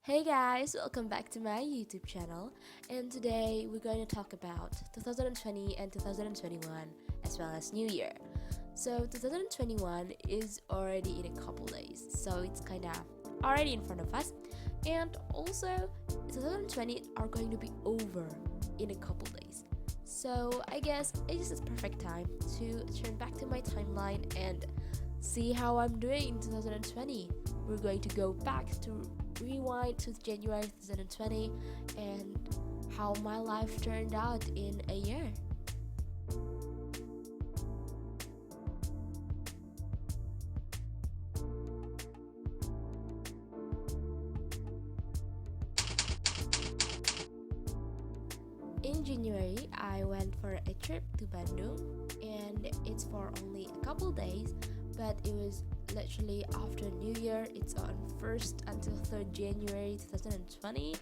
Hey guys, welcome back to my YouTube channel, and today we're going to talk about 2020 and 2021 as well as New Year. So 2021 is already in a couple days, so it's kind of already in front of us, and also 2020 are going to be over in a couple days. So I guess it is a perfect time to turn back to my timeline and see how I'm doing in 2020. We're going to go back to rewind to January 2020 and how my life turned out in a year. In January, I went for a trip to Bandung, and it's for only a couple days, but it was literally after New Year. It's on 1st until 3rd January 2020,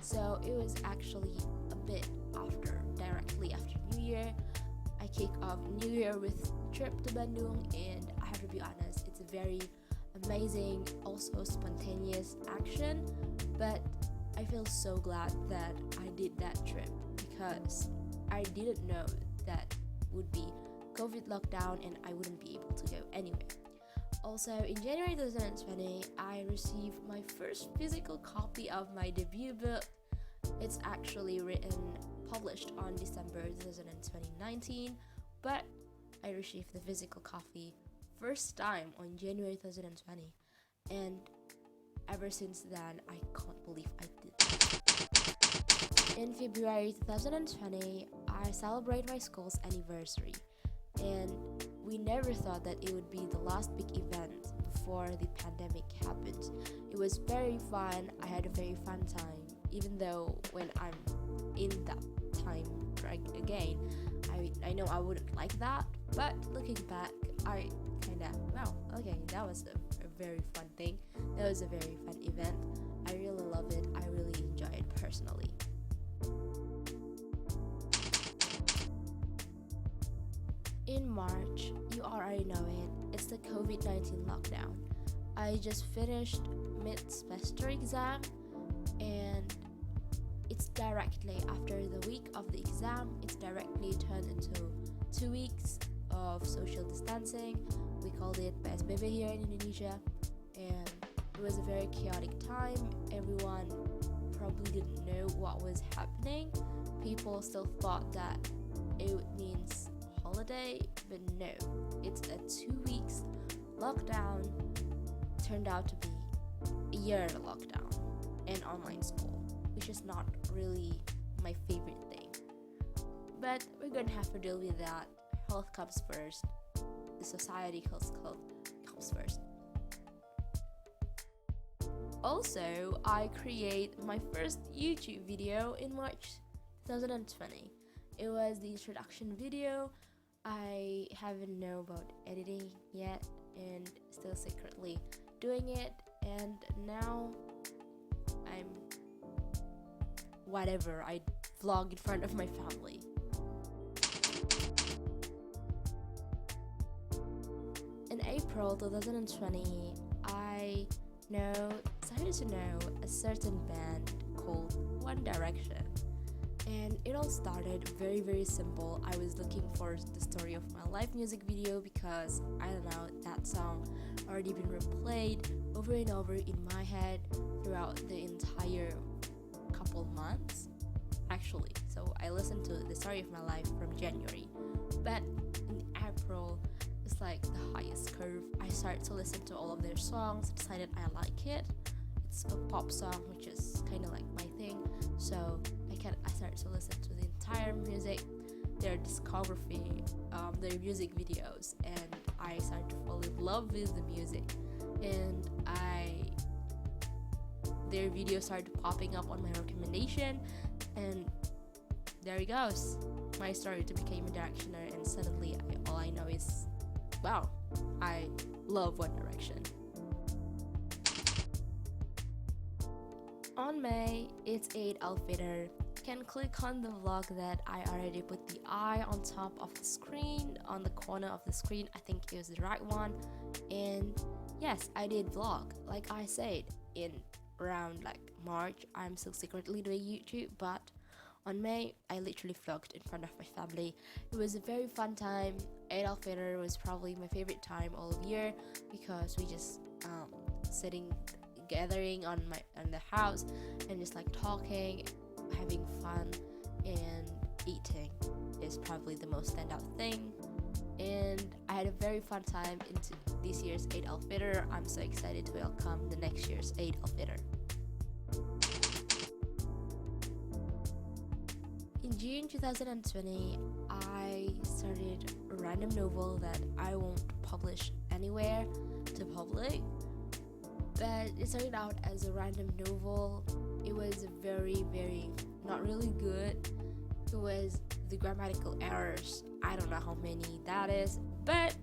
so it was actually a bit directly after New Year. I kick off New Year with a trip to Bandung, and I have to be honest, it's a very amazing, also spontaneous action, but I feel so glad that I did that trip because I didn't know that would be COVID lockdown and I wouldn't be able to go anywhere. Also, in January 2020, I received my first physical copy of my debut book. It's actually published on December 2019, but I received the physical copy first time on January 2020, and ever since then, I can't believe I did that. In February 2020, I celebrate my school's anniversary, and we never thought that it would be the last big event before the pandemic happened. It was very fun. I had a very fun time, even though when I'm in that time again, I know I wouldn't like that, but looking back, I that was a very fun thing. That was a very fun event. I really love it. I really enjoy it personally. In March, you already know it, it's the COVID-19 lockdown. I just finished mid-semester exam, and it's directly after the week of the exam, it's directly turned into 2 weeks of social distancing. We called it PSBB here in Indonesia, and it was a very chaotic time. Everyone probably didn't know what was happening. People still thought that it means holiday, but no, it's a 2 weeks lockdown. Turned out to be a year lockdown and online school, which is not really my favorite thing, but we're gonna have to deal with that. Health comes first. The society comes first. Also, I create my first YouTube video in March 2020. It was the introduction video. I haven't know about editing yet and still secretly doing it, and now I'm whatever, I vlog in front of my family. In April 2020, I started to know a certain band called One Direction. And it all started very, very simple. I was looking for the Story of My Life music video because, I don't know, that song already been replayed over and over in my head throughout the entire couple months, actually. So I listened to the Story of My Life from January. But in April, it's like the highest curve. I started to listen to all of their songs, decided I like it. It's a pop song, which is kind of like my thing. So I started to listen to the entire music, their discography, their music videos, and I started to fall in love with the music. And their videos started popping up on my recommendation, and there it goes. My story to become a Directioner, and suddenly all I know is, wow, I love One Direction. On May, it's Eid al-Fitr. Can click on the vlog that I already put the eye on top of the screen, on the corner of the screen. I think it was the right one. And yes, I did vlog. Like I said, in around like March, I'm still secretly doing YouTube, but on May, I literally vlogged in front of my family. It was a very fun time. Eid al-Fitr was probably my favorite time all year because we just sitting, gathering on the house, and just like talking, having fun, and eating is probably the most standout thing. And I had a very fun time into this year's Eid al-Fitr. I'm so excited to welcome the next year's Eid al-Fitr. In June 2020, I started a random novel that I won't publish anywhere to public, but it started out as a random novel. It was very, very not really good. It was the grammatical errors. I don't know how many that is, but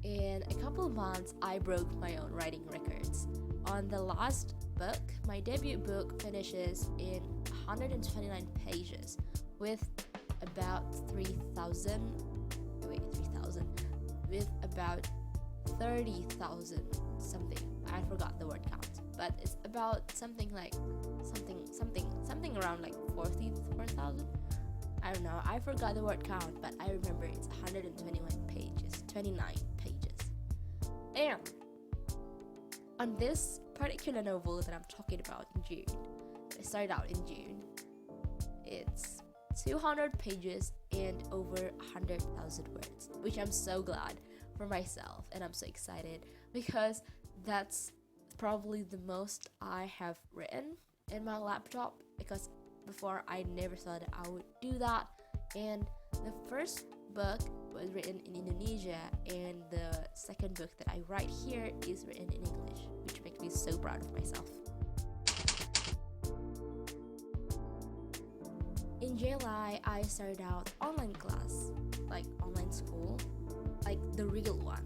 in a couple of months, I broke my own writing records. On the last book, my debut book finishes in 129 pages with about 3,000, with about 30,000 something. I forgot the word count, but it's about something around like 44,000. I don't know, I forgot the word count, but I remember it's 129 pages. And on this particular novel that I'm talking about in June, it started out in June, it's 200 pages and over 100,000 words, which I'm so glad for myself, and I'm so excited because that's probably the most I have written in my laptop, because before I never thought I would do that. And the first book was written in Indonesia, and the second book that I write here is written in English, which makes me so proud of myself. In July, I started out online class, like online school, like the real one.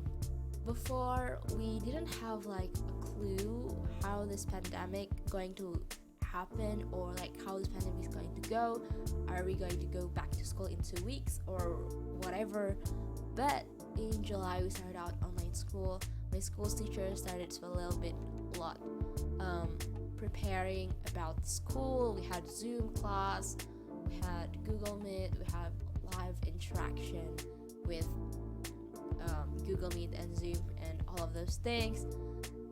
Before, we didn't have like a clue how this pandemic going to happen, or like how this pandemic is going to go. Are we going to go back to school in 2 weeks or whatever? But in July, we started out online school. My school's teacher started to a lot preparing about school. We had Zoom class, we had Google Meet, we had live interaction with Google Meet and Zoom and all of those things.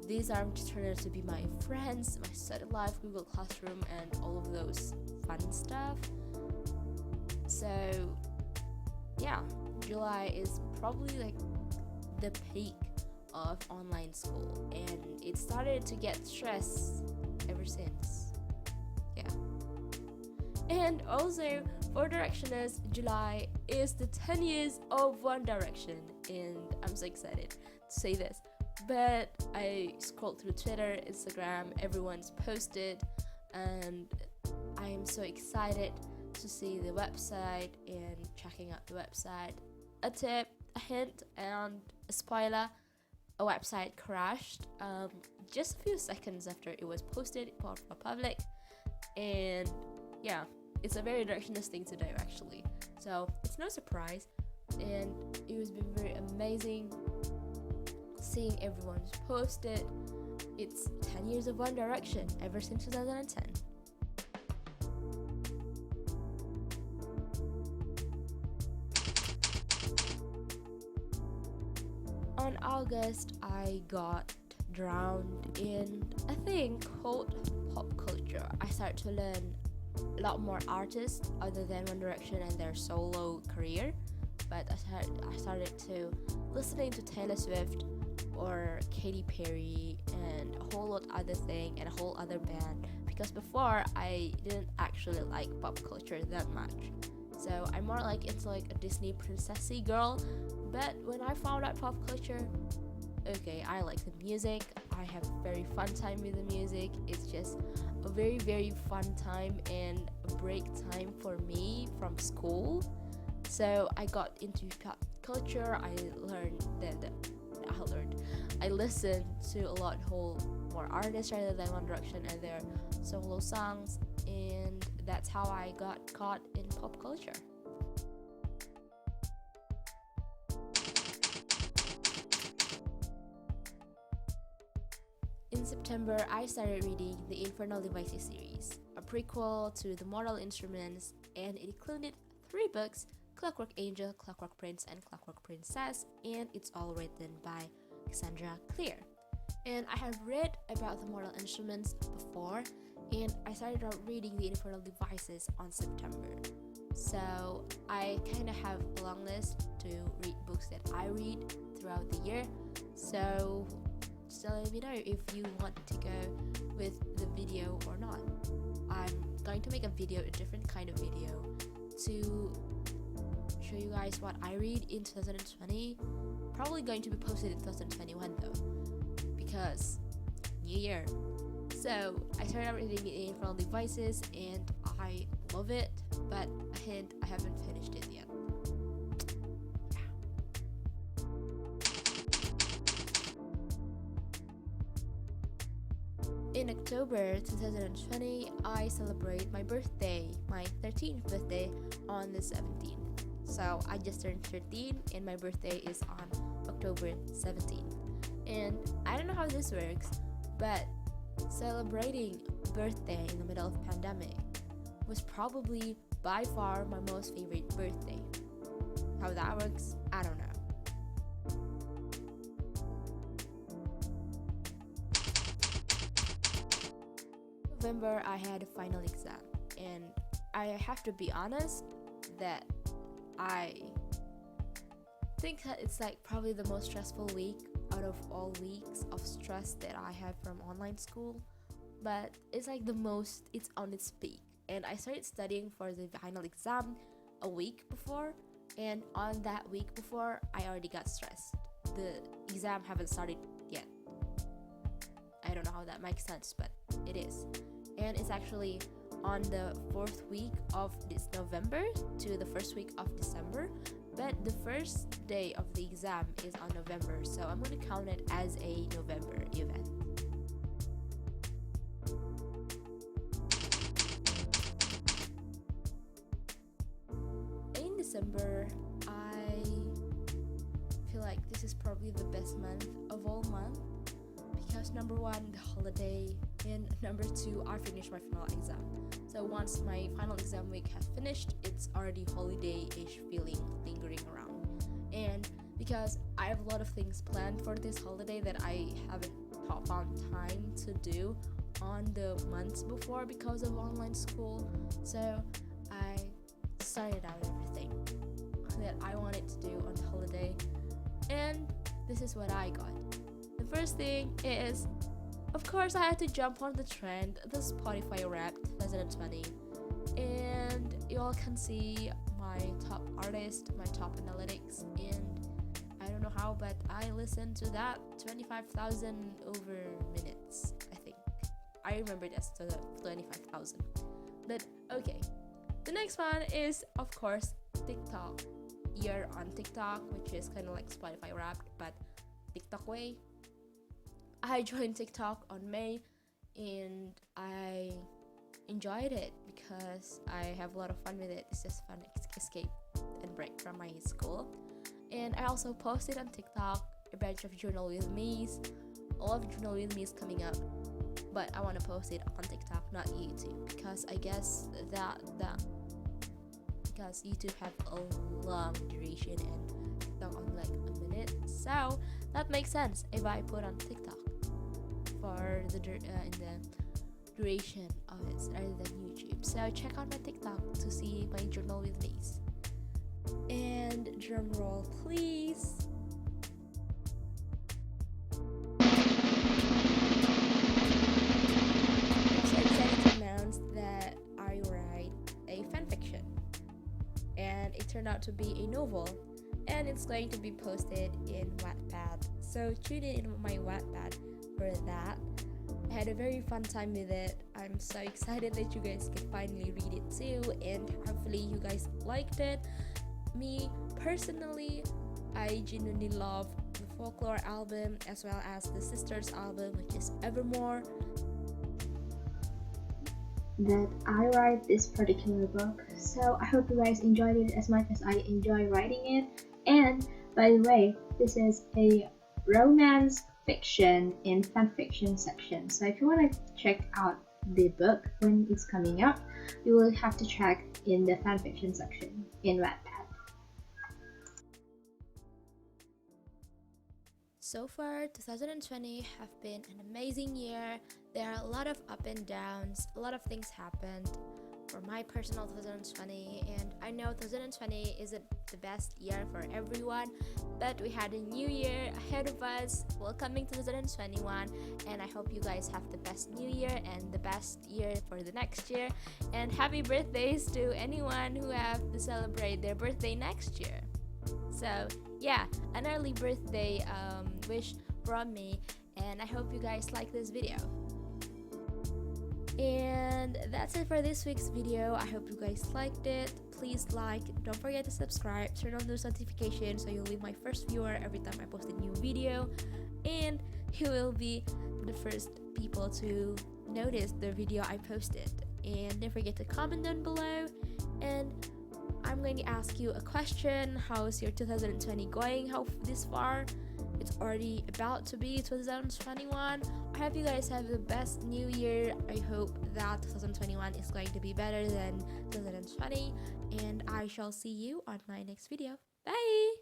These are turned out to be my friends, my study life, Google Classroom, and all of those fun stuff. So yeah, July is probably like the peak of online school, and it started to get stressed ever since. Yeah. And also, for Directioners, July is the 10 years of One Direction, and I'm so excited to say this. But I scrolled through Twitter, Instagram, everyone's posted, and I am so excited to see the website and checking out the website. A tip, a hint, and a spoiler: a website crashed just a few seconds after it was posted for public, and yeah, it's a very Directionist thing to do actually. So it's no surprise, and it has been very amazing seeing everyone's posted. It's 10 years of One Direction ever since 2010. On August, I got drowned in a thing called pop culture. I started to learn a lot more artists other than One Direction and their solo career, but I started to listening to Taylor Swift or Katy Perry and a whole lot other thing and a whole other band, because before I didn't actually like pop culture that much. So I'm more like into like a Disney princessy girl. But when I found out pop culture, okay, I like the music. I have a very fun time with the music. It's just a very, very fun time and a break time for me from school. So I got into pop culture. I listened to a lot more artists rather than One Direction and their solo songs, and that's how I got caught in pop culture. In In September, I started reading the Infernal Devices series, a prequel to the Mortal Instruments, and it included 3 books: Clockwork Angel, Clockwork Prince, and Clockwork Princess, and it's all written by Cassandra Clare. And I have read about the Mortal Instruments before, and I started out reading the Infernal Devices on September. So I kind of have a long list to read books that I read throughout the year. So just let me know if you want to go with the video or not. I'm going to make a different kind of video to show you guys what I read in 2020. Probably going to be posted in 2021 though, because new year. So I started out reading the Infernal Devices and I love it, but I haven't finished it yet. In October 2020, I celebrate my birthday, my 13th birthday, on the 17th. So I just turned 13 and my birthday is on October 17th. And I don't know how this works, but celebrating birthday in the middle of pandemic was probably by far my most favorite birthday. How that works, I don't know. November, I had a final exam, and I have to be honest that I think that it's like probably the most stressful week out of all weeks of stress that I have from online school. But it's like it's on its peak, and I started studying for the final exam a week before, and on that week before I already got stressed. The exam haven't started yet. I don't know how that makes sense, but it is. And it's actually on the 4th week of this November to the 1st week of December, but the first day of the exam is on November, so I'm going to count it as a November event. In December, I feel like this is probably the best month of all months, because number 1, the holiday, and number 2, I finished my final exam. So once my final exam week has finished, it's already holiday-ish feeling lingering around. And because I have a lot of things planned for this holiday that I haven't found time to do on the months before because of online school, so I started out everything that I wanted to do on the holiday, and this is what I got. The first thing is, of course, I had to jump on the trend, the Spotify Wrapped 2020, and you all can see my top artist, my top analytics, and I don't know how, but I listened to that 25,000 over minutes, I think. I remember that's 25,000. But okay, the next one is, of course, TikTok. You're on TikTok, which is kind of like Spotify Wrapped, but TikTok way. I joined TikTok on May, and I enjoyed it because I have a lot of fun with it. It's just fun escape and break from my school. And I also posted on TikTok a bunch of journal with me's. A lot of journal with me's coming up, but I want to post it on TikTok, not YouTube, because I guess because YouTube have a long duration and TikTok only like a minute, so that makes sense if I put on TikTok for the duration of it rather than YouTube. So check out my TikTok to see my journal with me's. And drum roll, please. I'm so excited to announce that I write a fanfiction, and it turned out to be a novel, and it's going to be posted in Wattpad. So tune in my Wattpad for that. I had a very fun time with it. I'm so excited that you guys can finally read it too, and hopefully you guys liked it. Me personally, I genuinely love the Folklore album as well as the Sisters album, which is Evermore. That I write this particular book, so I hope you guys enjoyed it as much as I enjoy writing it. And by the way, this is a romance fiction in fanfiction section. So if you want to check out the book when it's coming out, you will have to check in the fanfiction section in Wattpad. So far, 2020 have been an amazing year. There are a lot of up and downs, a lot of things happened for my personal 2020, and I know 2020 isn't the best year for everyone, but we had a new year ahead of us, welcoming 2021, and I hope you guys have the best new year and the best year for the next year, and happy birthdays to anyone who have to celebrate their birthday next year. So yeah, an early birthday wish from me, and I hope you guys like this video. And that's it for this week's video. I hope you guys liked it. Please like, don't forget to subscribe, turn on those notifications so you'll be my first viewer every time I post a new video, and you will be the first people to notice the video I posted. And don't forget to comment down below, and I'm going to ask you a question. How's your 2020 going? How this far? It's already about to be 2021. I hope you guys have the best new year. I hope that 2021 is going to be better than 2020, and I shall see you on my next video. Bye!